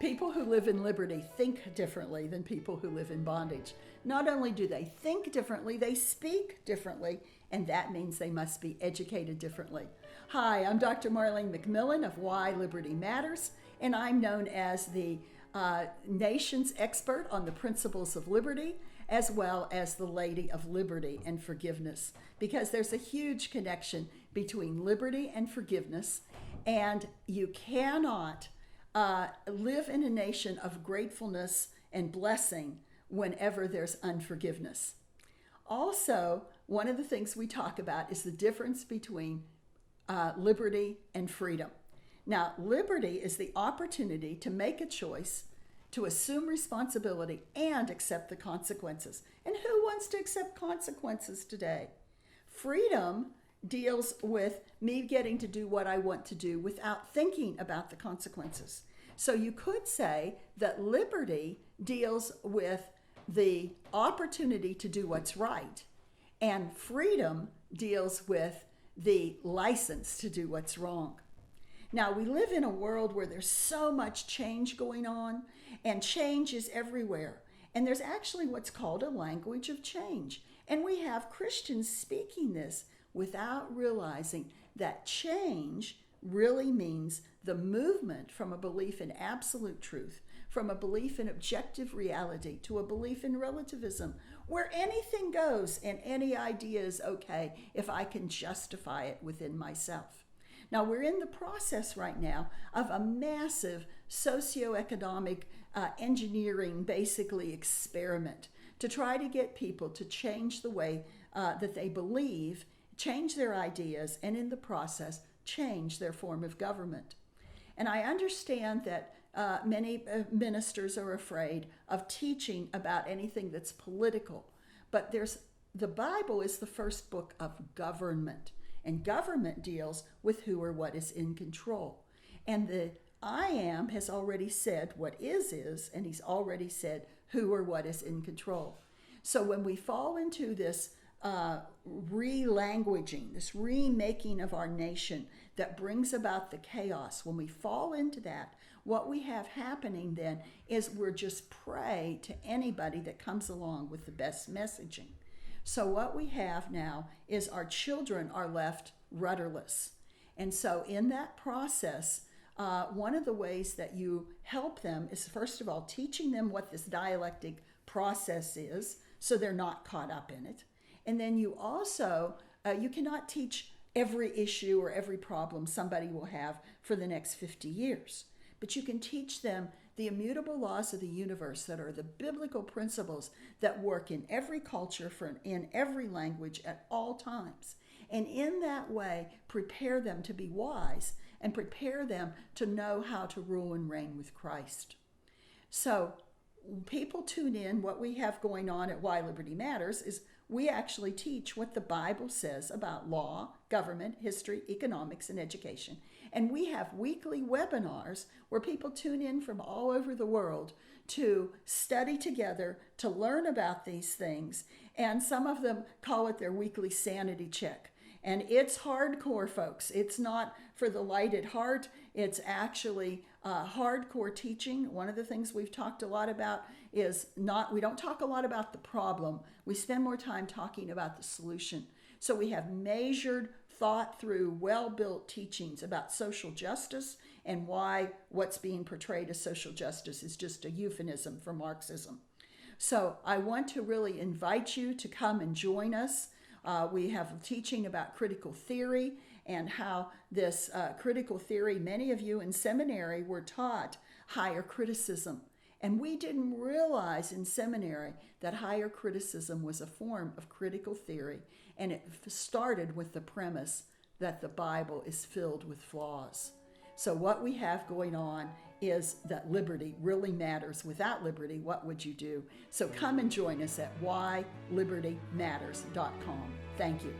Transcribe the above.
People who live in liberty think differently than people who live in bondage. Not only do they think differently, they speak differently, and that means they must be educated differently. Hi, I'm Dr. Marlene McMillan of Why Liberty Matters, and I'm known as the nation's expert on the principles of liberty, as well as the Lady of Liberty and Forgiveness, because there's a huge connection between liberty and forgiveness, and you cannot live in a nation of gratefulness and blessing whenever there's unforgiveness. Also, one of the things we talk about is the difference between liberty and freedom. Now, liberty is the opportunity to make a choice, to assume responsibility, and accept the consequences. And who wants to accept consequences today? Freedom deals with me getting to do what I want to do without thinking about the consequences. So you could say that liberty deals with the opportunity to do what's right, and freedom deals with the license to do what's wrong. Now, we live in a world where there's so much change going on, and change is everywhere. And there's actually what's called a language of change. And we have Christians speaking this without realizing that change really means the movement from a belief in absolute truth, from a belief in objective reality, to a belief in relativism, where anything goes and any idea is okay if I can justify it within myself. Now, we're in the process right now of a massive socioeconomic engineering, basically, experiment to try to get people to change the way that they believe, change their ideas, and in the process, change their form of government. And I understand that many ministers are afraid of teaching about anything that's political, but the Bible is the first book of government, and government deals with who or what is in control. And the I Am has already said what is, and he's already said who or what is in control. So when we fall into this re-languaging, this remaking of our nation that brings about the chaos, when we fall into that, what we have happening then is we're just prey to anybody that comes along with the best messaging. So what we have now is our children are left rudderless. And so in that process, one of the ways that you help them is, first of all, teaching them what this dialectic process is so they're not caught up in it. And then you also, you cannot teach every issue or every problem somebody will have for the next 50 years. But you can teach them the immutable laws of the universe that are the biblical principles that work in every culture, in every language, at all times. And in that way, prepare them to be wise and prepare them to know how to rule and reign with Christ. So people tune in. What we have going on at Why Liberty Matters is we actually teach what the Bible says about law, government, history, economics, and education. And we have weekly webinars where people tune in from all over the world to study together, to learn about these things. And some of them call it their weekly sanity check. And it's hardcore, folks. It's not for the light at heart. It's actually hardcore teaching. One of the things we've talked a lot about is we don't talk a lot about the problem. We spend more time talking about the solution. So we have measured, thought through, well-built teachings about social justice and why what's being portrayed as social justice is just a euphemism for Marxism. So I want to really invite you to come and join us. We have teaching about critical theory and how this critical theory, many of you in seminary were taught higher criticism. And we didn't realize in seminary that higher criticism was a form of critical theory. And it started with the premise that the Bible is filled with flaws. So what we have going on is that liberty really matters. Without liberty, what would you do? So come and join us at whylibertymatters.com. Thank you.